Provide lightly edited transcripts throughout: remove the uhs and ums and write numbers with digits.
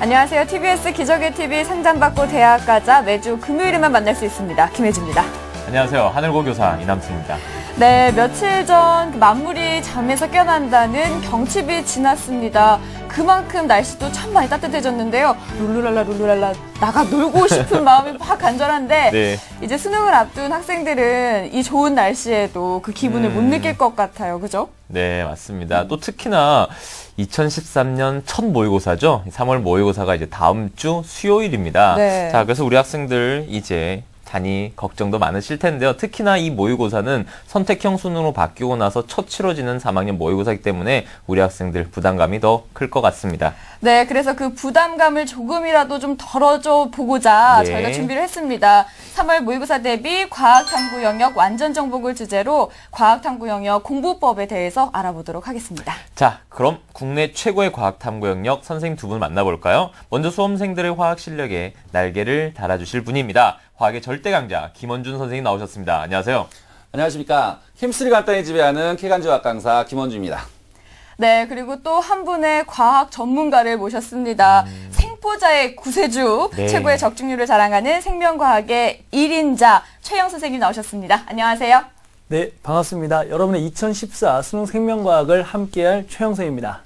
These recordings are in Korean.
안녕하세요. TBS 기적의 TV 상담받고 대학 가자 매주 금요일에만 만날 수 있습니다. 김혜주입니다. 안녕하세요. 하늘고 교사 이남수입니다. 네, 며칠 전 만물이 잠에서 깨어난다는 경칩이 지났습니다. 그만큼 날씨도 참 많이 따뜻해졌는데요. 룰루랄라 나가 놀고 싶은 마음이 확 간절한데 네. 이제 수능을 앞둔 학생들은 이 좋은 날씨에도 그 기분을 못 느낄 것 같아요. 그죠? 네, 맞습니다. 또 특히나 2013년 첫 모의고사죠. 3월 모의고사가 이제 다음 주 수요일입니다. 네. 자, 그래서 우리 학생들 이제 많이 걱정도 많으실 텐데요. 특히나 이 모의고사는 선택형 수능으로 바뀌고 나서 첫 치러지는 3학년 모의고사이기 때문에 우리 학생들 부담감이 더 클 것 같습니다. 네, 그래서 그 부담감을 조금이라도 좀 덜어줘 보고자 네. 저희가 준비를 했습니다. 3월 모의고사 대비 과학탐구 영역 완전 정복을 주제로 과학탐구 영역 공부법에 대해서 알아보도록 하겠습니다. 자, 그럼 국내 최고의 과학탐구 영역 선생님 두 분 만나볼까요? 먼저 수험생들의 화학 실력에 날개를 달아주실 분입니다. 과학의 절대 강자 김원준 선생님 나오셨습니다. 안녕하세요. 안녕하십니까. 킴스를 간단히 지배하는 K간주학 강사 김원주입니다. 네, 그리고 또 한 분의 과학 전문가를 모셨습니다. 생포자의 구세주, 네. 최고의 적중률을 자랑하는 생명과학의 1인자 최영 선생님 나오셨습니다. 안녕하세요. 네, 반갑습니다. 여러분의 2014 수능 생명과학을 함께할 최영선입니다.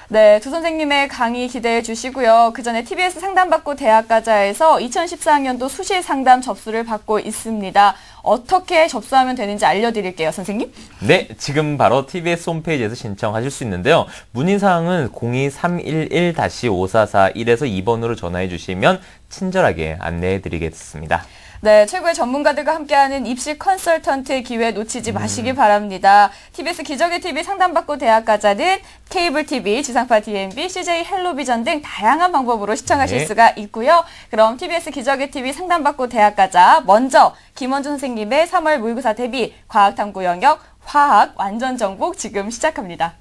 네, 두 선생님의 강의 기대해 주시고요. 그 전에 TBS 상담받고 대학가자에서 2014학년도 수시 상담 접수를 받고 있습니다. 어떻게 접수하면 되는지 알려드릴게요, 선생님. 네, 지금 바로 TBS 홈페이지에서 신청하실 수 있는데요. 문의사항은 02311-5441에서 2번으로 전화해 주시면 친절하게 안내해 드리겠습니다. 네, 최고의 전문가들과 함께하는 입시 컨설턴트의 기회 놓치지 마시기 바랍니다. TBS 기적의 TV 상담받고 대학가자는 케이블 TV, 지상파 DMB, CJ 헬로비전 등 다양한 방법으로 시청하실 네. 수가 있고요. 그럼 TBS 기적의 TV 상담받고 대학가자 먼저 김원준 선생님의 3월 모의고사 대비 과학탐구 영역 화학 완전 정복 지금 시작합니다.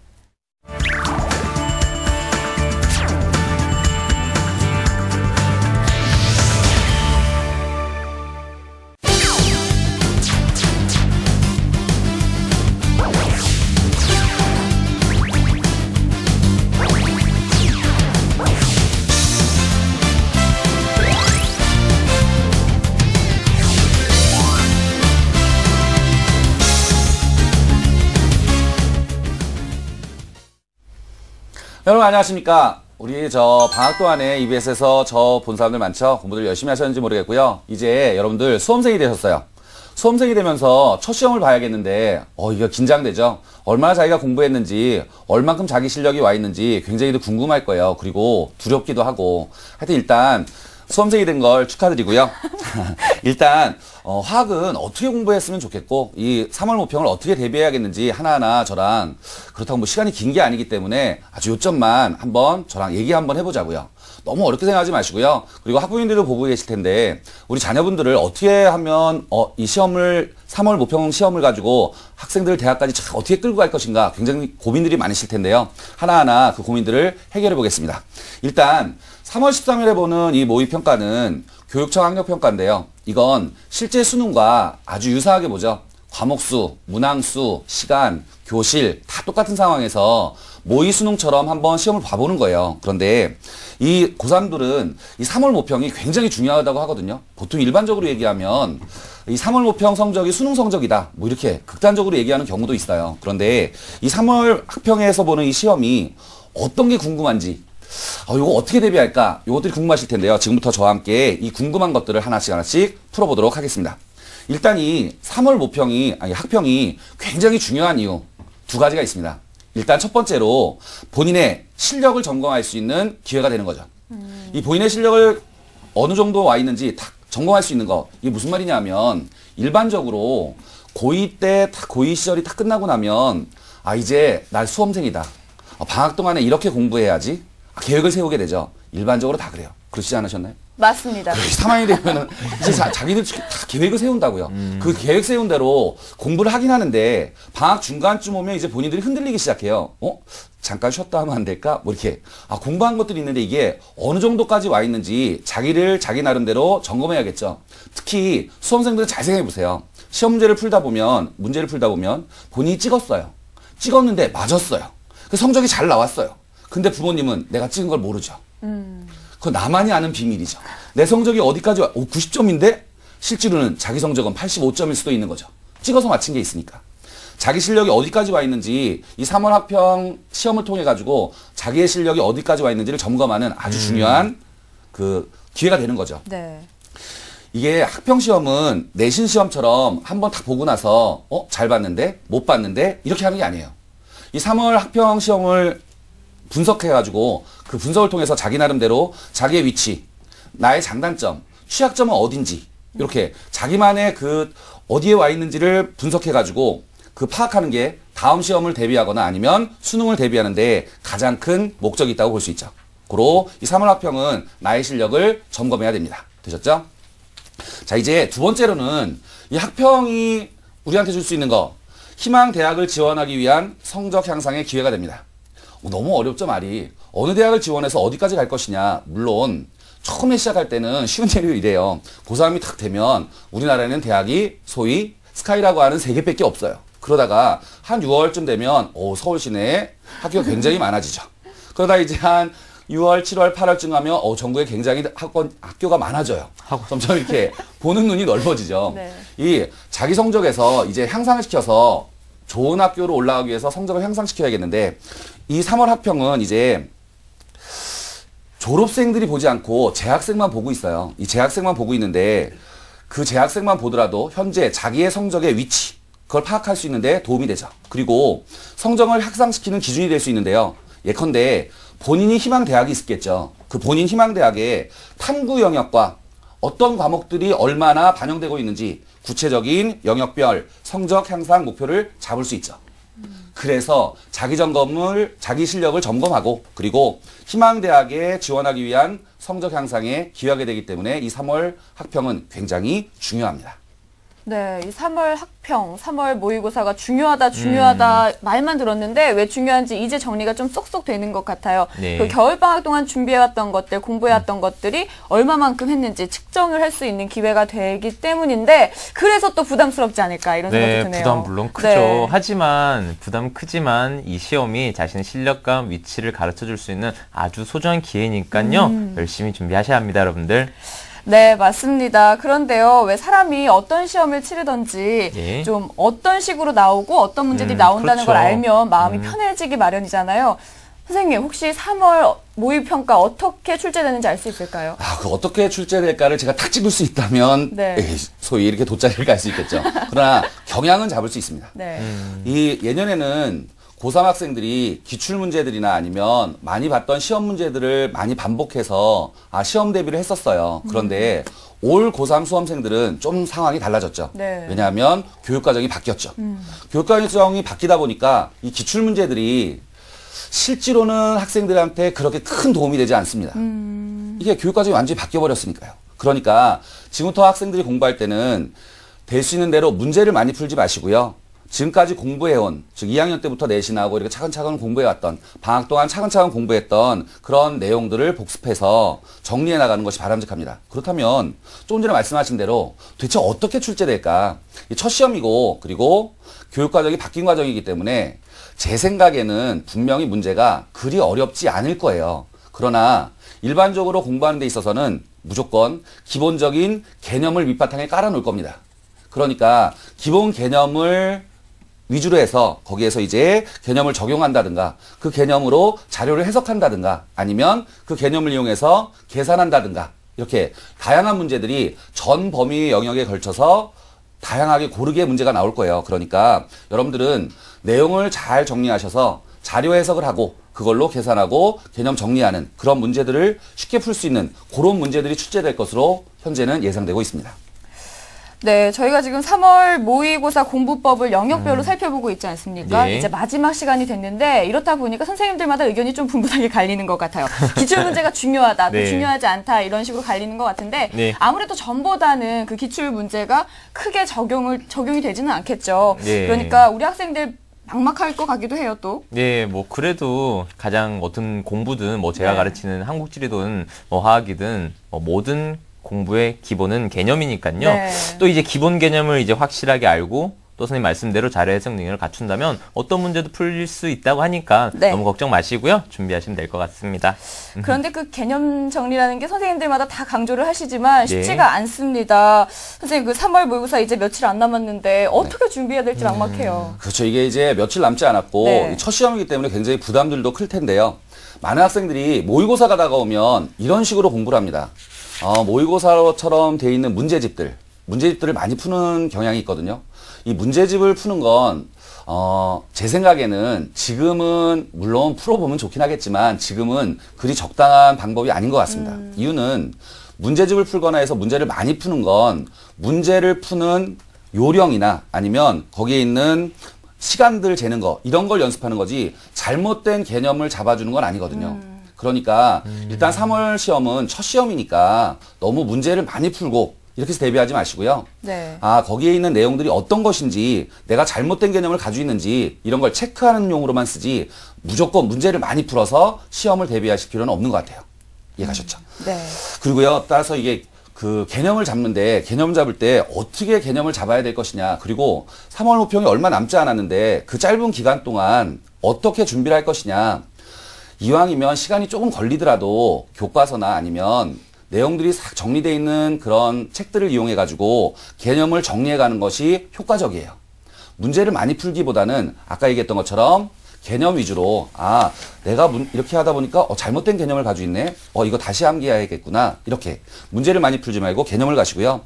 여러분 안녕하십니까. 우리 방학 동안에 EBS에서 본 사람들 많죠? 공부들 열심히 하셨는지 모르겠고요. 이제 여러분들 수험생이 되셨어요. 수험생이 되면서 첫 시험을 봐야겠는데 이거 긴장되죠? 얼마나 자기가 공부했는지, 얼만큼 자기 실력이 와 있는지 굉장히 궁금할 거예요. 그리고 두렵기도 하고. 하여튼 일단 수험생이 된 걸 축하드리고요. 일단 화학은 어떻게 공부했으면 좋겠고 이 3월 모평을 어떻게 대비해야겠는지 하나하나 저랑 그렇다고 뭐 시간이 긴 게 아니기 때문에 아주 요점만 한번 저랑 얘기 한번 해보자고요. 너무 어렵게 생각하지 마시고요. 그리고 학부모님들도 보고 계실 텐데 우리 자녀분들을 어떻게 하면 이 시험을 3월 모평 시험을 가지고 학생들 대학까지 어떻게 끌고 갈 것인가 굉장히 고민들이 많으실 텐데요. 하나하나 그 고민들을 해결해 보겠습니다. 일단 3월 13일에 보는 이 모의평가는 교육청 학력평가인데요. 이건 실제 수능과 아주 유사하게 보죠. 과목수, 문항수, 시간, 교실 다 똑같은 상황에서 모의 수능처럼 한번 시험을 봐보는 거예요. 그런데 이 고3들은 이 3월 모평이 굉장히 중요하다고 하거든요. 보통 일반적으로 얘기하면 이 3월 모평 성적이 수능 성적이다. 뭐 이렇게 극단적으로 얘기하는 경우도 있어요. 그런데 이 3월 학평에서 보는 이 시험이 어떤 게 궁금한지 이거 어떻게 대비할까? 이것들이 궁금하실 텐데요. 지금부터 저와 함께 이 궁금한 것들을 하나씩 풀어보도록 하겠습니다. 일단 이 3월 학평이 굉장히 중요한 이유 두 가지가 있습니다. 일단 첫 번째로 본인의 실력을 점검할 수 있는 기회가 되는 거죠. 이 본인의 실력을 어느 정도 와 있는지 딱 점검할 수 있는 거. 이게 무슨 말이냐 하면 일반적으로 고2 때 고2 시절이 딱 끝나고 나면 이제 날 수험생이다. 방학 동안에 이렇게 공부해야지. 계획을 세우게 되죠. 일반적으로 다 그래요. 그러시지 않으셨나요? 맞습니다. 3학년이 되면은 이제 자기들 다 계획을 세운다고요. 그 계획 세운 대로 공부를 하긴 하는데 방학 중간쯤 오면 이제 본인들이 흔들리기 시작해요. 잠깐 쉬었다 하면 안 될까? 뭐 이렇게 공부한 것들이 있는데 이게 어느 정도까지 와 있는지 자기 나름대로 점검해야겠죠. 특히 수험생들은 잘 생각해 보세요. 시험 문제를 풀다 보면 본인이 찍었어요. 찍었는데 맞았어요. 그 성적이 잘 나왔어요. 근데 부모님은 내가 찍은 걸 모르죠. 그건 나만이 아는 비밀이죠. 내 성적이 어디까지 와? 90점인데 실제로는 자기 성적은 85점일 수도 있는 거죠. 찍어서 맞힌 게 있으니까. 자기 실력이 어디까지 와 있는지 이 3월 학평 시험을 통해 가지고 자기의 실력이 어디까지 와 있는지를 점검하는 아주 중요한 그 기회가 되는 거죠. 네. 이게 학평 시험은 내신 시험처럼 한번 딱 보고 나서 잘 봤는데 못 봤는데 이렇게 하는 게 아니에요. 이 3월 학평 시험을 분석해가지고 그 분석을 통해서 자기 나름대로 자기의 위치, 나의 장단점, 취약점은 어딘지 이렇게 자기만의 그 어디에 와 있는지를 분석해가지고 그 파악하는 게 다음 시험을 대비하거나 아니면 수능을 대비하는데 가장 큰 목적이 있다고 볼 수 있죠. 고로 이 3월 학평은 나의 실력을 점검해야 됩니다. 되셨죠? 자, 이제 두 번째로는 이 학평이 우리한테 줄 수 있는 거, 희망 대학을 지원하기 위한 성적 향상의 기회가 됩니다. 너무 어렵죠, 말이. 어느 대학을 지원해서 어디까지 갈 것이냐. 물론 처음에 시작할 때는 쉬운 예로 이래요. 고3이 탁 되면 우리나라에는 대학이 소위 스카이라고 하는 3개밖에 없어요. 그러다가 한 6월쯤 되면 서울 시내에 학교가 굉장히 많아지죠. 그러다 이제 한 6월, 7월, 8월쯤 가면 전국에 굉장히 학교가 많아져요. 점점 이렇게 보는 눈이 넓어지죠. 네. 이 자기 성적에서 이제 향상을 시켜서 좋은 학교로 올라가기 위해서 성적을 향상시켜야겠는데 이 3월 학평은 이제 졸업생들이 보지 않고 재학생만 보고 있어요. 이 재학생만 보고 있는데 그 재학생만 보더라도 현재 자기의 성적의 위치 그걸 파악할 수 있는데 도움이 되죠. 그리고 성적을 향상시키는 기준이 될 수 있는데요. 예컨대 본인이 희망 대학이 있겠죠. 그 본인 희망 대학의 탐구 영역과 어떤 과목들이 얼마나 반영되고 있는지 구체적인 영역별 성적 향상 목표를 잡을 수 있죠. 그래서 자기 실력을 점검하고 그리고 희망대학에 지원하기 위한 성적 향상에 기여하게 되기 때문에 이 3월 학평은 굉장히 중요합니다. 네, 이 3월 학평, 3월 모의고사가 중요하다 말만 들었는데 왜 중요한지 이제 정리가 좀 쏙쏙 되는 것 같아요. 네. 그 겨울방학 동안 준비해왔던 것들, 공부해왔던 것들이 얼마만큼 했는지 측정을 할 수 있는 기회가 되기 때문인데 그래서 또 부담스럽지 않을까 이런 생각이 드네요. 부담 물론 크죠. 네. 하지만 부담 크지만 이 시험이 자신의 실력과 위치를 가르쳐줄 수 있는 아주 소중한 기회니까요. 열심히 준비하셔야 합니다, 여러분들. 네, 맞습니다. 그런데요, 왜 사람이 어떤 시험을 치르던지 예. 좀 어떤 식으로 나오고 어떤 문제들이 나온다는 그렇죠. 걸 알면 마음이 편해지기 마련이잖아요. 선생님, 혹시 3월 모의평가 어떻게 출제되는지 알 수 있을까요? 그 어떻게 출제될까를 제가 탁 찍을 수 있다면 네. 소위 이렇게 돗자리를 갈 수 있겠죠. 그러나 경향은 잡을 수 있습니다. 네. 이 예년에는 고3 학생들이 기출문제들이나 아니면 많이 봤던 시험 문제들을 많이 반복해서 시험 대비를 했었어요. 그런데 올 고3 수험생들은 좀 상황이 달라졌죠. 네. 왜냐하면 교육과정이 바뀌었죠. 교육과정이 바뀌다 보니까 이 기출문제들이 실제로는 학생들한테 그렇게 큰 도움이 되지 않습니다. 이게 교육과정이 완전히 바뀌어버렸으니까요. 그러니까 지금부터 학생들이 공부할 때는 될 수 있는 대로 문제를 많이 풀지 마시고요. 지금까지 공부해온, 즉 2학년 때부터 내신하고 이렇게 차근차근 공부해왔던, 방학 동안 차근차근 공부했던 그런 내용들을 복습해서 정리해 나가는 것이 바람직합니다. 그렇다면 조금 전에 말씀하신 대로 도대체 어떻게 출제될까? 첫 시험이고 그리고 교육과정이 바뀐 과정이기 때문에 제 생각에는 분명히 문제가 그리 어렵지 않을 거예요. 그러나 일반적으로 공부하는 데 있어서는 무조건 기본적인 개념을 밑바탕에 깔아놓을 겁니다. 그러니까 기본 개념을 위주로 해서 거기에서 이제 개념을 적용한다든가 그 개념으로 자료를 해석한다든가 아니면 그 개념을 이용해서 계산한다든가 이렇게 다양한 문제들이 전 범위 영역에 걸쳐서 다양하게 고르게 문제가 나올 거예요. 그러니까 여러분들은 내용을 잘 정리하셔서 자료 해석을 하고 그걸로 계산하고 개념 정리하는 그런 문제들을 쉽게 풀 수 있는 그런 문제들이 출제될 것으로 현재는 예상되고 있습니다. 네, 저희가 지금 3월 모의고사 공부법을 영역별로 살펴보고 있지 않습니까? 네. 이제 마지막 시간이 됐는데 이렇다 보니까 선생님들마다 의견이 좀 분분하게 갈리는 것 같아요. 기출문제가 중요하다, 또 네. 중요하지 않다 이런 식으로 갈리는 것 같은데 네. 아무래도 전보다는 그 기출문제가 크게 적용이 되지는 않겠죠. 네. 그러니까 우리 학생들 막막할 것 같기도 해요, 또. 네, 뭐 그래도 가장 어떤 공부든 뭐 제가 네. 가르치는 한국지리든 뭐 화학이든 뭐 모든 공부의 기본은 개념이니까요. 네. 또 이제 기본 개념을 이제 확실하게 알고 또 선생님 말씀대로 자료 해석 능력을 갖춘다면 어떤 문제도 풀릴 수 있다고 하니까 네. 너무 걱정 마시고요. 준비하시면 될 것 같습니다. 그런데 그 개념 정리라는 게 선생님들마다 다 강조를 하시지만 네. 쉽지가 않습니다. 선생님 그 3월 모의고사 이제 며칠 안 남았는데 어떻게 준비해야 될지 막막해요. 그렇죠. 이게 이제 며칠 남지 않았고 네. 첫 시험이기 때문에 굉장히 부담들도 클 텐데요. 많은 학생들이 모의고사가 다가오면 이런 식으로 공부를 합니다. 모의고사처럼 돼 있는 문제집들을 많이 푸는 경향이 있거든요. 이 문제집을 푸는 건 제 생각에는 지금은 물론 풀어보면 좋긴 하겠지만 지금은 그리 적당한 방법이 아닌 것 같습니다. 이유는 문제집을 풀거나 해서 문제를 많이 푸는 건 문제를 푸는 요령이나 아니면 거기에 있는 시간들 재는 거 이런 걸 연습하는 거지 잘못된 개념을 잡아주는 건 아니거든요. 그러니까 일단 3월 시험은 첫 시험이니까 너무 문제를 많이 풀고 이렇게 해서 대비하지 마시고요. 네. 거기에 있는 내용들이 어떤 것인지 내가 잘못된 개념을 가지고 있는지 이런 걸 체크하는 용으로만 쓰지 무조건 문제를 많이 풀어서 시험을 대비하실 필요는 없는 것 같아요. 이해가셨죠? 네. 그리고요, 따라서 이게 그 개념을 잡는데 개념 잡을 때 어떻게 개념을 잡아야 될 것이냐 그리고 3월 모평이 얼마 남지 않았는데 그 짧은 기간 동안 어떻게 준비를 할 것이냐 이왕이면 시간이 조금 걸리더라도 교과서나 아니면 내용들이 싹 정리되어 있는 그런 책들을 이용해 가지고 개념을 정리해 가는 것이 효과적이에요. 문제를 많이 풀기보다는 아까 얘기했던 것처럼 개념 위주로 내가 이렇게 하다 보니까 잘못된 개념을 가지고 있네. 이거 다시 암기해야겠구나. 이렇게 문제를 많이 풀지 말고 개념을 가시고요.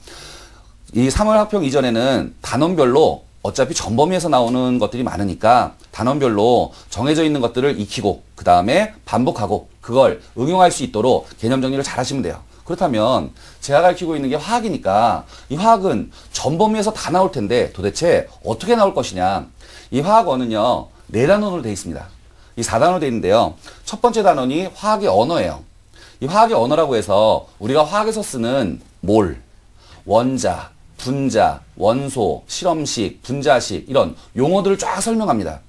이 3월 학평 이전에는 단원별로 어차피 전범위에서 나오는 것들이 많으니까 단원별로 정해져 있는 것들을 익히고 그 다음에 반복하고 그걸 응용할 수 있도록 개념 정리를 잘 하시면 돼요. 그렇다면 제가 가르치고 있는 게 화학이니까 이 화학은 전범위에서 다 나올 텐데 도대체 어떻게 나올 것이냐. 이 화학어는요. 4단원으로 되어 있습니다. 이 4단원으로 되어 있는데요. 첫 번째 단원이 화학의 언어예요. 이 화학의 언어라고 해서 우리가 화학에서 쓰는 몰, 원자, 분자, 원소, 실험식, 분자식 이런 용어들을 쫙 설명합니다.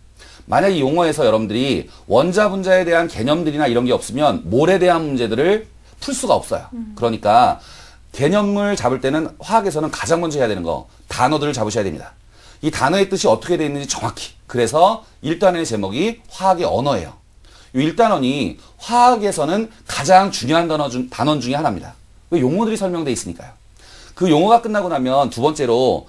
만약 이 용어에서 여러분들이 원자, 분자에 대한 개념들이나 이런 게 없으면 몰에 대한 문제들을 풀 수가 없어요. 그러니까 개념을 잡을 때는 화학에서는 가장 먼저 해야 되는 거 단어들을 잡으셔야 됩니다. 이 단어의 뜻이 어떻게 되어 있는지 정확히. 그래서 1단원의 제목이 화학의 언어예요. 이 1단원이 화학에서는 가장 중요한 단원 중에 하나입니다. 왜 용어들이 설명되어 있으니까요. 그 용어가 끝나고 나면 두 번째로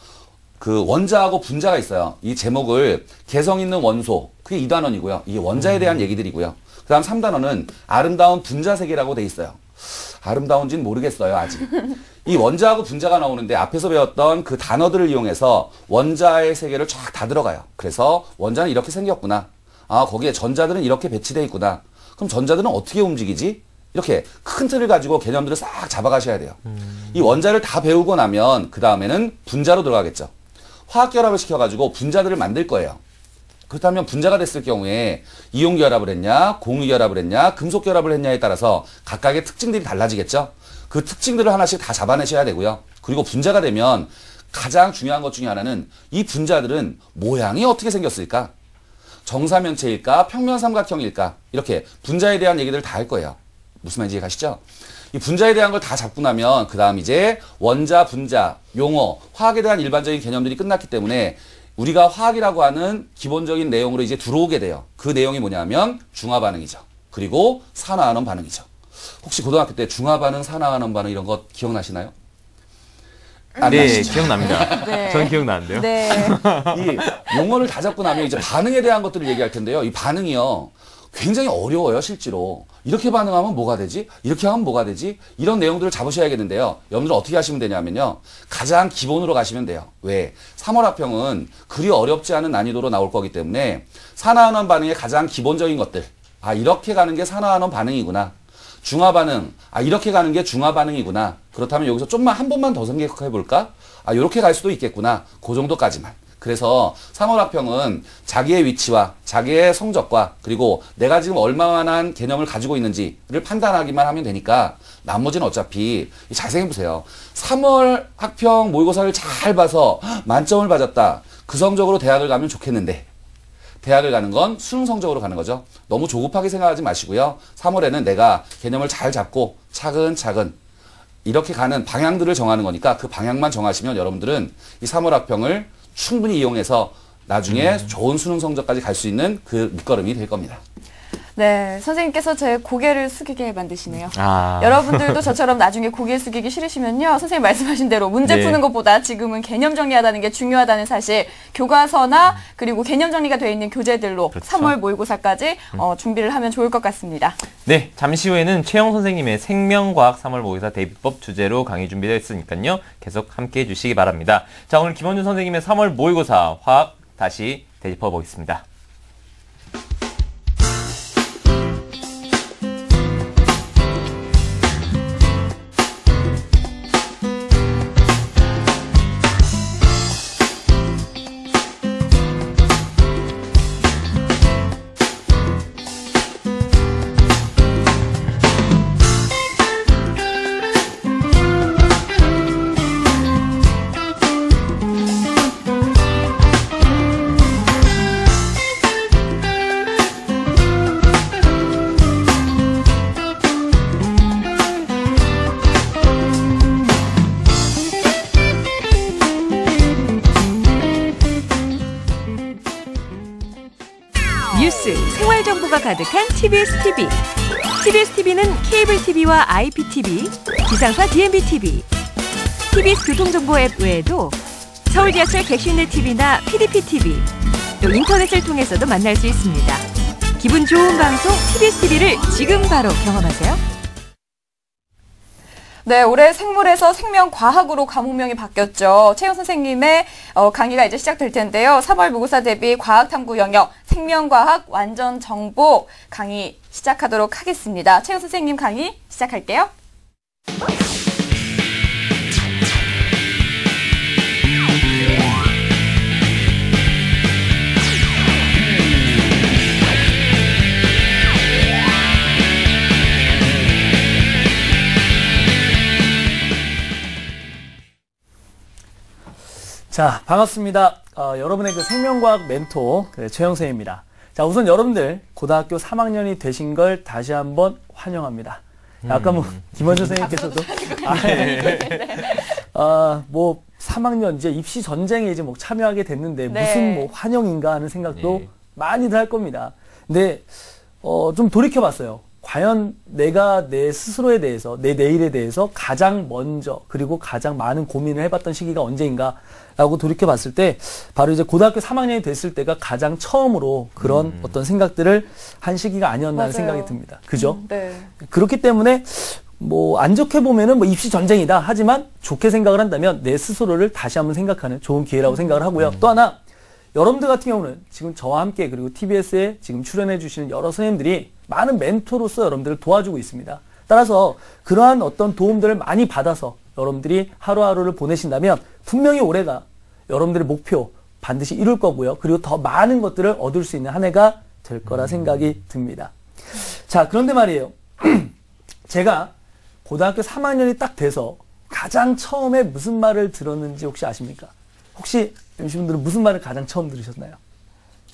그 원자하고 분자가 있어요. 이 제목을 개성 있는 원소, 그게 2단원이고요. 이게 원자에 대한 얘기들이고요. 그 다음 3단원은 아름다운 분자 세계라고 돼 있어요. 아름다운지는 모르겠어요, 아직. 이 원자하고 분자가 나오는데 앞에서 배웠던 그 단어들을 이용해서 원자의 세계를 쫙 다 들어가요. 그래서 원자는 이렇게 생겼구나. 거기에 전자들은 이렇게 배치되어 있구나. 그럼 전자들은 어떻게 움직이지? 이렇게 큰 틀을 가지고 개념들을 싹 잡아가셔야 돼요. 이 원자를 다 배우고 나면 그 다음에는 분자로 들어가겠죠. 화학결합을 시켜가지고 분자들을 만들 거예요. 그렇다면 분자가 됐을 경우에 이온결합을 했냐, 공유결합을 했냐, 금속결합을 했냐에 따라서 각각의 특징들이 달라지겠죠. 그 특징들을 하나씩 다 잡아내셔야 되고요. 그리고 분자가 되면 가장 중요한 것 중에 하나는 이 분자들은 모양이 어떻게 생겼을까? 정사면체일까? 평면삼각형일까? 이렇게 분자에 대한 얘기들을 다 할 거예요. 무슨 말인지 가시죠? 이 분자에 대한 걸 다 잡고 나면 그 다음 이제 원자, 분자, 용어, 화학에 대한 일반적인 개념들이 끝났기 때문에 우리가 화학이라고 하는 기본적인 내용으로 이제 들어오게 돼요. 그 내용이 뭐냐면 중화반응이죠. 그리고 산화환원 반응이죠. 혹시 고등학교 때 중화반응, 산화환원 반응 이런 거 기억나시나요? 안 네, 나시죠? 기억납니다. 네. 전 기억나는데요. 네. 이 용어를 다 잡고 나면 이제 반응에 대한 것들을 얘기할 텐데요. 이 반응이요. 굉장히 어려워요, 실제로. 이렇게 반응하면 뭐가 되지? 이렇게 하면 뭐가 되지? 이런 내용들을 잡으셔야겠는데요. 여러분들 어떻게 하시면 되냐면요. 가장 기본으로 가시면 돼요. 왜? 3월 합평은 그리 어렵지 않은 난이도로 나올 거기 때문에 산화환원 반응의 가장 기본적인 것들. 아, 이렇게 가는 게 산화환원 반응이구나. 중화 반응. 아, 이렇게 가는 게 중화 반응이구나. 그렇다면 여기서 좀만 한 번만 더 생각해 볼까? 아, 이렇게 갈 수도 있겠구나. 그 정도까지만. 그래서 3월 합평은 자기의 위치와 자기의 성적과 그리고 내가 지금 얼마나 개념을 가지고 있는지를 판단하기만 하면 되니까 나머지는 어차피 잘 생각해보세요. 3월 합평 모의고사를 잘 봐서 만점을 받았다. 그 성적으로 대학을 가면 좋겠는데 대학을 가는 건 수능 성적으로 가는 거죠. 너무 조급하게 생각하지 마시고요. 3월에는 내가 개념을 잘 잡고 차근차근 이렇게 가는 방향들을 정하는 거니까 그 방향만 정하시면 여러분들은 이 3월 합평을 충분히 이용해서 나중에 좋은 수능 성적까지 갈 수 있는 그 밑거름이 될 겁니다. 네, 선생님께서 제 고개를 숙이게 만드시네요. 아. 여러분들도 저처럼 나중에 고개 숙이기 싫으시면요. 선생님 말씀하신 대로 문제 네. 푸는 것보다 지금은 개념 정리하다는 게 중요하다는 사실 교과서나 그리고 개념 정리가 되어 있는 교재들로 그렇죠. 3월 모의고사까지 준비를 하면 좋을 것 같습니다. 네, 잠시 후에는 최영 선생님의 생명과학 3월 모의고사 대비법 주제로 강의 준비되어 있으니까요. 계속 함께해 주시기 바랍니다. 자, 오늘 김원준 선생님의 3월 모의고사 화학 다시 되짚어 보겠습니다. 뉴스, 생활 정보가 가득한 TBS TV. TBS TV는 케이블 TV와 IPTV, 지상파 DMB TV, TBS 교통정보 앱 외에도 서울 지하철 객실내 TV나 PDP TV, 또 인터넷을 통해서도 만날 수 있습니다. 기분 좋은 방송 TBS TV를 지금 바로 경험하세요. 네, 올해 생물에서 생명과학으로 과목명이 바뀌었죠. 최영 선생님의 강의가 이제 시작될 텐데요. 3월 모의고사 대비 과학탐구 영역 생명과학 완전 정복 강의 시작하도록 하겠습니다. 최영 선생님 강의 시작할게요. 자, 반갑습니다. 여러분의 그 생명과학 멘토 최영 선생님입니다. 자, 우선 여러분들 고등학교 3학년이 되신 걸 다시 한번 환영합니다. 아까 뭐 김원준 선생님께서도 뭐 3학년 이제 입시 전쟁에 이제 뭐 참여하게 됐는데 네. 무슨 뭐 환영인가 하는 생각도 많이들 할 겁니다. 근데 좀 돌이켜 봤어요. 과연 내가 내 스스로에 대해서, 내 내일에 대해서 가장 먼저, 그리고 가장 많은 고민을 해봤던 시기가 언제인가라고 돌이켜봤을 때, 바로 이제 고등학교 3학년이 됐을 때가 가장 처음으로 그런 어떤 생각들을 한 시기가 아니었나 하는 생각이 듭니다. 그죠? 네. 그렇기 때문에, 뭐, 안 좋게 보면은 뭐 입시 전쟁이다. 하지만 좋게 생각을 한다면 내 스스로를 다시 한번 생각하는 좋은 기회라고 생각을 하고요. 또 하나, 여러분들 같은 경우는 지금 저와 함께 그리고 TBS에 지금 출연해 주시는 여러 선생님들이 많은 멘토로서 여러분들을 도와주고 있습니다. 따라서 그러한 어떤 도움들을 많이 받아서 여러분들이 하루하루를 보내신다면 분명히 올해가 여러분들의 목표 반드시 이룰 거고요. 그리고 더 많은 것들을 얻을 수 있는 한 해가 될 거라 생각이 듭니다. 자, 그런데 말이에요. 제가 고등학교 3학년이 딱 돼서 가장 처음에 무슨 말을 들었는지 혹시 아십니까? 혹시 MC분들은 무슨 말을 가장 처음 들으셨나요?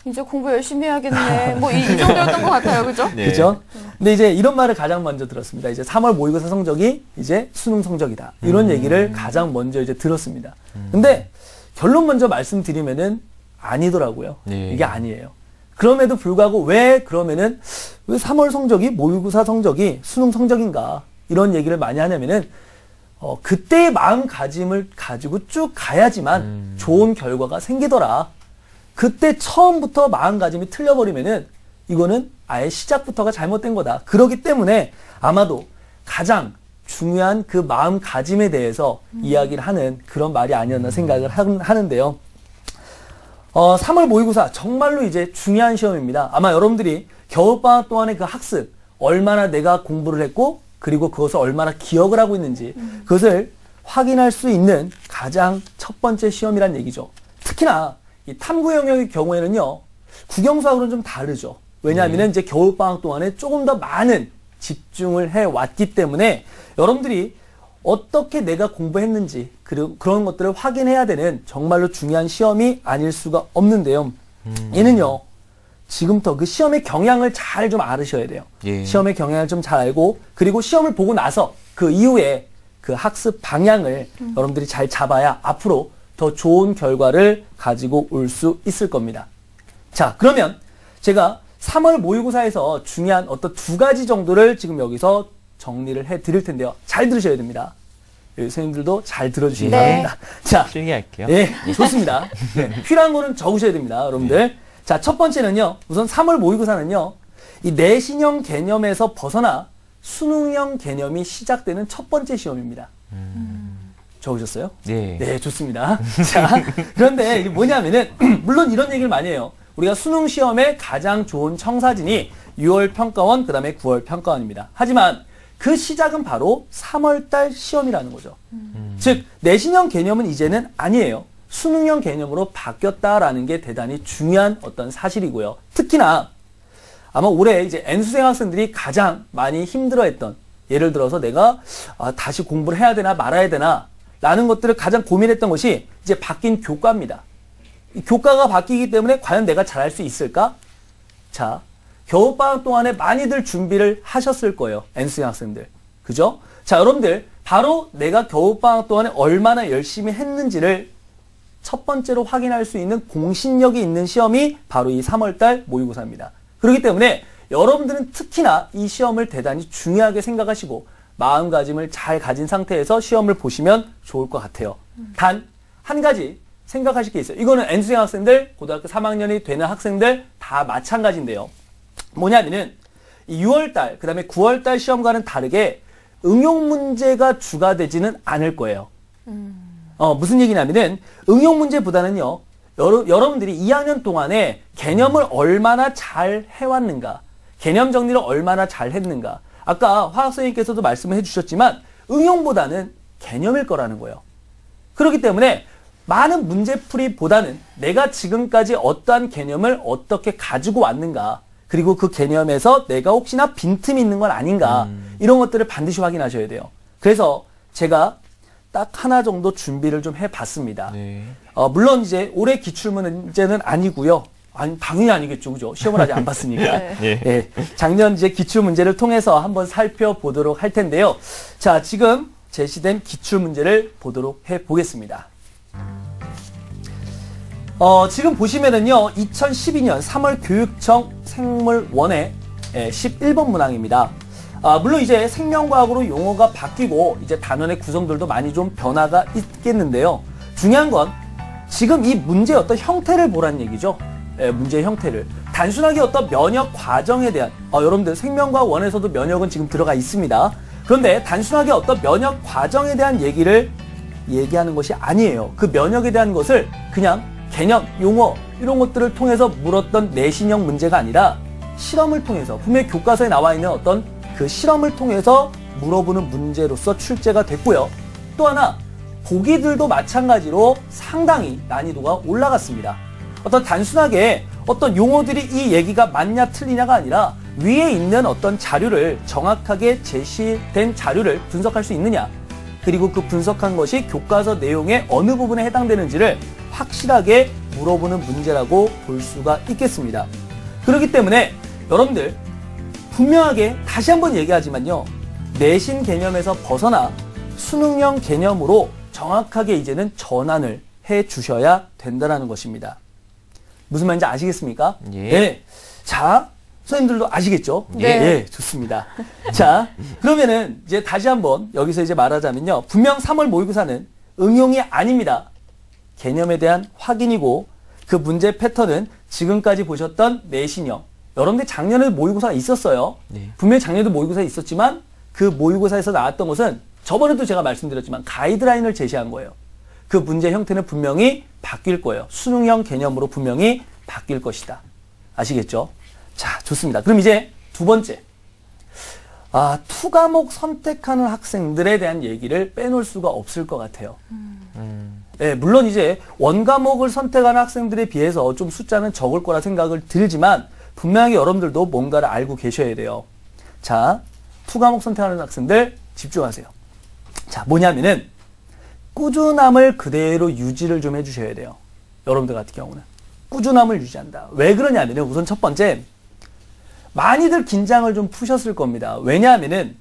이제 공부 열심히 해야겠네. 뭐 이 정도였던 것 같아요. 그죠? 네. 그죠? 근데 이제 이런 말을 가장 먼저 들었습니다. 이제 3월 모의고사 성적이 이제 수능 성적이다. 이런 얘기를 가장 먼저 이제 들었습니다. 근데 결론 먼저 말씀드리면은 아니더라고요. 네. 이게 아니에요. 그럼에도 불구하고 왜 3월 성적이 모의고사 성적이 수능 성적인가 이런 얘기를 많이 하냐면은 그때의 마음가짐을 가지고 쭉 가야지만 좋은 결과가 생기더라. 그때 처음부터 마음가짐이 틀려버리면은 이거는 아예 시작부터가 잘못된 거다. 그렇기 때문에 아마도 가장 중요한 그 마음가짐에 대해서 이야기를 하는 그런 말이 아니었나 생각을 하는데요. 3월 모의고사 정말로 이제 중요한 시험입니다. 아마 여러분들이 겨울방학 동안의 그 학습, 얼마나 내가 공부를 했고 그리고 그것을 얼마나 기억을 하고 있는지 그것을 확인할 수 있는 가장 첫 번째 시험이란 얘기죠. 특히나 이 탐구 영역의 경우에는요, 국영수학으로는 좀 다르죠. 왜냐하면 이제 겨울방학 동안에 조금 더 많은 집중을 해왔기 때문에 여러분들이 어떻게 내가 공부했는지 그리고 그런 것들을 확인해야 되는 정말로 중요한 시험이 아닐 수가 없는데요. 얘는요, 지금부터 그 시험의 경향을 잘 좀 알으셔야 돼요. 예. 시험의 경향을 좀 잘 알고 그리고 시험을 보고 나서 그 이후에 그 학습 방향을 여러분들이 잘 잡아야 앞으로 더 좋은 결과를 가지고 올 수 있을 겁니다. 자, 그러면 제가 3월 모의고사에서 중요한 어떤 2가지 정도를 지금 여기서 정리를 해 드릴 텐데요. 잘 들으셔야 됩니다. 선생님들도 잘 들어주시기 네. 바랍니다. 자, 실기할게요. 네, 좋습니다. 네, 필요한 거는 적으셔야 됩니다, 여러분들. 자, 첫 번째는요, 우선 3월 모의고사는요, 이 내신형 개념에서 벗어나 수능형 개념이 시작되는 첫 번째 시험입니다. 적으셨어요? 네. 네, 좋습니다. 자, 그런데 이게 뭐냐면은, 물론 이런 얘기를 많이 해요. 우리가 수능 시험의 가장 좋은 청사진이 6월 평가원, 그 다음에 9월 평가원입니다. 하지만 그 시작은 바로 3월달 시험이라는 거죠. 즉, 내신형 개념은 이제는 아니에요. 수능형 개념으로 바뀌었다라는 게 대단히 중요한 어떤 사실이고요. 특히나 아마 올해 이제 N수생 학생들이 가장 많이 힘들어했던, 예를 들어서 내가 다시 공부를 해야 되나 말아야 되나 라는 것들을 가장 고민했던 것이 이제 바뀐 교과입니다. 이 교과가 바뀌기 때문에 과연 내가 잘할 수 있을까? 자, 겨울방학 동안에 많이들 준비를 하셨을 거예요. N수생 학생들. 그죠? 자, 여러분들 바로 내가 겨울방학 동안에 얼마나 열심히 했는지를 첫 번째로 확인할 수 있는 공신력이 있는 시험이 바로 이 3월달 모의고사입니다. 그렇기 때문에 여러분들은 특히나 이 시험을 대단히 중요하게 생각하시고 마음가짐을 잘 가진 상태에서 시험을 보시면 좋을 것 같아요. 단 한 가지 생각하실 게 있어요. 이거는 N수생 학생들, 고등학교 3학년이 되는 학생들 다 마찬가지인데요. 뭐냐면은 6월달, 그 다음에 9월달 시험과는 다르게 응용 문제가 주가 되지는 않을 거예요. 무슨 얘기냐면은 응용 문제보다는요, 여러분들이 2학년 동안에 개념을 얼마나 잘 해왔는가, 개념 정리를 얼마나 잘 했는가. 아까 화학 선생님께서도 말씀을 해주셨지만 응용보다는 개념일 거라는 거예요. 그렇기 때문에 많은 문제풀이보다는 내가 지금까지 어떠한 개념을 어떻게 가지고 왔는가, 그리고 그 개념에서 내가 혹시나 빈틈이 있는 건 아닌가, 이런 것들을 반드시 확인하셔야 돼요. 그래서 제가 딱 하나 정도 준비를 좀 해봤습니다. 네. 물론 이제 올해 기출문제는 아니고요. 아니, 당연히 아니겠죠, 그죠? 시험을 아직 안 봤으니까. 예. 예, 작년 이제 기출문제를 통해서 한번 살펴보도록 할 텐데요. 자, 지금 제시된 기출문제를 보도록 해보겠습니다. 지금 보시면은요, 2012년 3월 교육청 생물원의 11번 문항입니다. 물론 이제 생명과학으로 용어가 바뀌고 이제 단원의 구성들도 많이 좀 변화가 있겠는데요. 중요한 건 지금 이 문제의 어떤 형태를 보라는 얘기죠. 문제의 형태를. 단순하게 어떤 면역 과정에 대한, 여러분들 생명과학 원에서도 면역은 지금 들어가 있습니다. 그런데 단순하게 어떤 면역 과정에 대한 얘기를 얘기하는 것이 아니에요. 그 면역에 대한 것을 그냥 개념, 용어 이런 것들을 통해서 물었던 내신형 문제가 아니라 실험을 통해서, 분명히 교과서에 나와 있는 어떤 그 실험을 통해서 물어보는 문제로서 출제가 됐고요. 또 하나, 보기들도 마찬가지로 상당히 난이도가 올라갔습니다. 어떤 단순하게 어떤 용어들이 이 얘기가 맞냐 틀리냐가 아니라 위에 있는 어떤 자료를, 정확하게 제시된 자료를 분석할 수 있느냐, 그리고 그 분석한 것이 교과서 내용의 어느 부분에 해당되는지를 확실하게 물어보는 문제라고 볼 수가 있겠습니다. 그렇기 때문에 여러분들 분명하게 다시 한번 얘기하지만요, 내신 개념에서 벗어나 수능형 개념으로 정확하게 이제는 전환을 해 주셔야 된다는 것입니다. 무슨 말인지 아시겠습니까? 예. 네. 자, 선생님들도 아시겠죠? 네. 예, 좋습니다. 자, 그러면은 이제 다시 한번 여기서 이제 말하자면요, 분명 3월 모의고사는 응용이 아닙니다. 개념에 대한 확인이고 그 문제 패턴은 지금까지 보셨던 내신형, 여러분들 작년에 모의고사가 있었어요. 네. 분명히 작년에도 모의고사 있었지만 그 모의고사에서 나왔던 것은 저번에도 제가 말씀드렸지만 가이드라인을 제시한 거예요. 그 문제 형태는 분명히 바뀔 거예요. 수능형 개념으로 분명히 바뀔 것이다. 아시겠죠? 자, 좋습니다. 그럼 이제 두 번째. 투과목 선택하는 학생들에 대한 얘기를 빼놓을 수가 없을 것 같아요. 네, 물론 이제 원과목을 선택하는 학생들에 비해서 좀 숫자는 적을 거라 생각을 들지만 분명히 여러분들도 뭔가를 알고 계셔야 돼요. 자, 투과목 선택하는 학생들 집중하세요. 자, 뭐냐면은 꾸준함을 그대로 유지를 좀 해주셔야 돼요. 여러분들 같은 경우는. 꾸준함을 유지한다. 왜 그러냐면은 우선 첫 번째, 많이들 긴장을 좀 푸셨을 겁니다. 왜냐하면은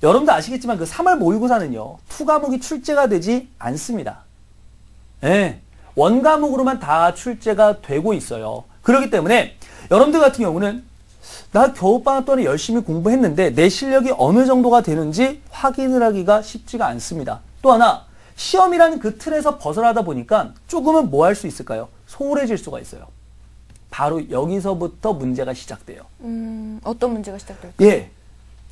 여러분도 아시겠지만 그 3월 모의고사는요, 투과목이 출제가 되지 않습니다. 예, 원과목으로만 다 출제가 되고 있어요. 그렇기 때문에 여러분들 같은 경우는 나 겨울방학 동안에 열심히 공부했는데 내 실력이 어느 정도가 되는지 확인을 하기가 쉽지가 않습니다. 또 하나, 시험이라는 그 틀에서 벗어나다 보니까 조금은 뭐 할 수 있을까요? 소홀해질 수가 있어요. 바로 여기서부터 문제가 시작돼요. 어떤 문제가 시작될까요? 예.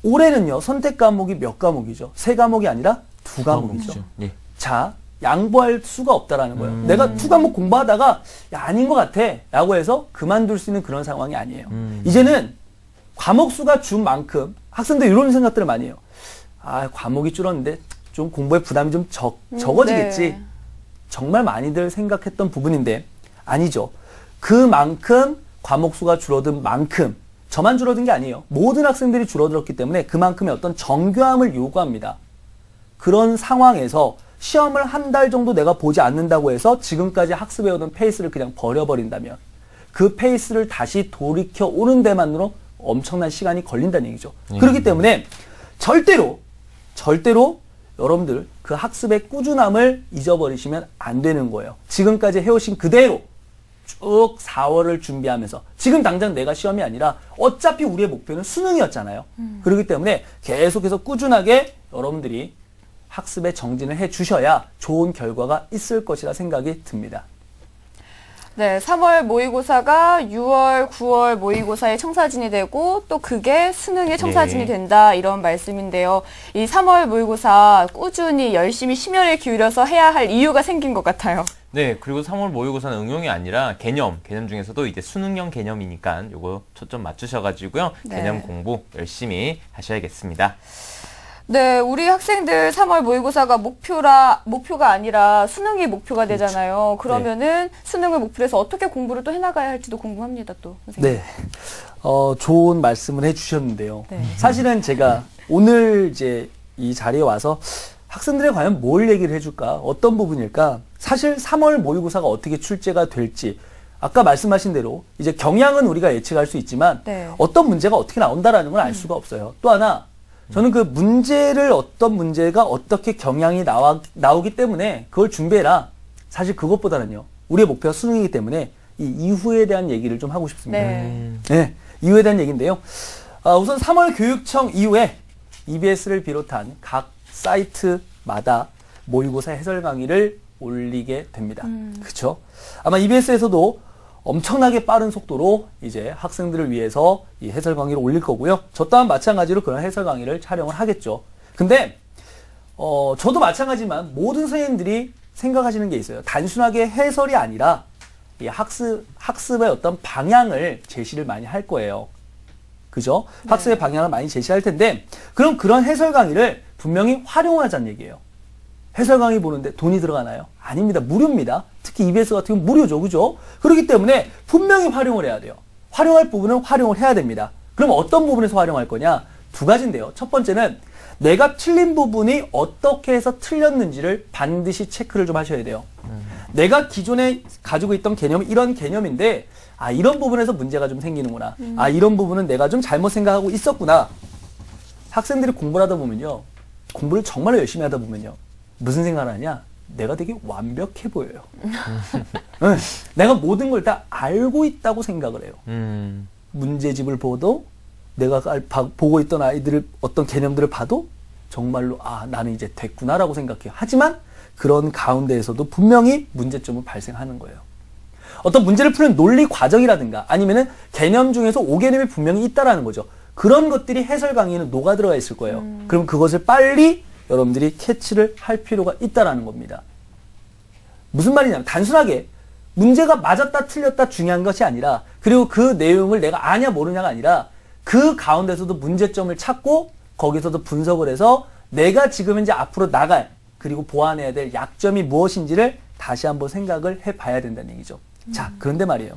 올해는요, 선택 과목이 몇 과목이죠? 3과목이 아니라 2과목이죠. 예. 자, 양보할 수가 없다라는 거예요. 내가 2과목 공부하다가, 야, 아닌 것 같아. 라고 해서 그만둘 수 있는 그런 상황이 아니에요. 이제는 과목 수가 준 만큼 학생들 이런 생각들을 많이 해요. 과목이 줄었는데 좀 공부에 부담이 좀 적어지겠지. 네. 정말 많이들 생각했던 부분인데 아니죠. 그만큼 과목 수가 줄어든 만큼 저만 줄어든 게 아니에요. 모든 학생들이 줄어들었기 때문에 그만큼의 어떤 정교함을 요구합니다. 그런 상황에서 시험을 한 달 정도 내가 보지 않는다고 해서 지금까지 학습해오던 페이스를 그냥 버려버린다면 그 페이스를 다시 돌이켜 오는 데만으로 엄청난 시간이 걸린다는 얘기죠. 그렇기 때문에 절대로 여러분들 그 학습의 꾸준함을 잊어버리시면 안 되는 거예요. 지금까지 해오신 그대로 쭉 4월을 준비하면서 지금 당장 내가 시험이 아니라 어차피 우리의 목표는 수능이었잖아요. 그렇기 때문에 계속해서 꾸준하게 여러분들이 학습에 정진을 해 주셔야 좋은 결과가 있을 것이라 생각이 듭니다. 네, 3월 모의고사가 6월, 9월 모의고사의 청사진이 되고 또 그게 수능의 청사진이 된다 이런 말씀인데요. 이 3월 모의고사 꾸준히 열심히 심혈을 기울여서 해야 할 이유가 생긴 것 같아요. 네, 그리고 3월 모의고사는 응용이 아니라 개념 중에서도 이제 수능형 개념이니까 요거 초점 맞추셔가지고요. 네. 개념 공부 열심히 하셔야겠습니다. 네, 우리 학생들 3월 모의고사가 목표가 아니라 수능이 목표가 되잖아요. 그러면은 수능을 목표로 해서 어떻게 공부를 또 해나가야 할지도 궁금합니다, 또. 선생님. 네. 좋은 말씀을 해주셨는데요. 네. 사실은 제가 오늘 이제 이 자리에 와서 학생들에 과연 뭘 얘기를 해줄까? 어떤 부분일까? 사실 3월 모의고사가 어떻게 출제가 될지, 아까 말씀하신 대로 이제 경향은 우리가 예측할 수 있지만 네. 어떤 문제가 어떻게 나온다라는 걸 알 수가 없어요. 또 하나, 저는 그 문제를 어떤 문제가 어떻게 경향이 나오기 때문에 그걸 준비해라. 사실 그것보다는요. 우리의 목표가 수능이기 때문에 이 이후에 대한 얘기를 좀 하고 싶습니다. 네. 네, 이후에 대한 얘기인데요. 우선 3월 교육청 이후에 EBS를 비롯한 각 사이트마다 모의고사 해설 강의를 올리게 됩니다. 그렇죠? 아마 EBS에서도 엄청나게 빠른 속도로 이제 학생들을 위해서 이 해설 강의를 올릴 거고요. 저 또한 마찬가지로 그런 해설 강의를 촬영을 하겠죠. 근데 저도 마찬가지지만 모든 선생님들이 생각하시는 게 있어요. 단순하게 해설이 아니라 이 학습의 어떤 방향을 제시를 많이 할 거예요. 그죠? 네. 학습의 방향을 많이 제시할 텐데 그럼 그런 해설 강의를 분명히 활용하자는 얘기예요. 해설 강의 보는데 돈이 들어가나요? 아닙니다. 무료입니다. 특히 EBS 같은 경우는 무료죠. 그죠? 그렇기 때문에 분명히 활용을 해야 돼요. 활용할 부분은 활용을 해야 됩니다. 그럼 어떤 부분에서 활용할 거냐? 두 가지인데요. 첫 번째는 내가 틀린 부분이 어떻게 해서 틀렸는지를 반드시 체크를 좀 하셔야 돼요. 내가 기존에 가지고 있던 개념이 이런 개념인데 이런 부분에서 문제가 좀 생기는구나. 이런 부분은 내가 좀 잘못 생각하고 있었구나. 학생들이 공부를 하다 보면요. 공부를 정말 열심히 하다 보면요. 무슨 생각을 하냐? 내가 되게 완벽해 보여요. 응, 내가 모든 걸 다 알고 있다고 생각을 해요. 문제집을 보도 내가 보고 있던 아이들을 어떤 개념들을 봐도 정말로 나는 이제 됐구나라고 생각해요. 하지만 그런 가운데에서도 분명히 문제점은 발생하는 거예요. 어떤 문제를 푸는 논리 과정이라든가 아니면은 개념 중에서 5개념이 분명히 있다라는 거죠. 그런 것들이 해설 강의에는 녹아 들어가 있을 거예요. 그럼 그것을 빨리 여러분들이 캐치를 할 필요가 있다라는 겁니다. 무슨 말이냐면 단순하게 문제가 맞았다 틀렸다 중요한 것이 아니라 그리고 그 내용을 내가 아냐 모르냐가 아니라 그 가운데서도 문제점을 찾고 거기서도 분석을 해서 내가 지금 현재 앞으로 나갈 그리고 보완해야 될 약점이 무엇인지를 다시 한번 생각을 해봐야 된다는 얘기죠. 자, 그런데 말이에요.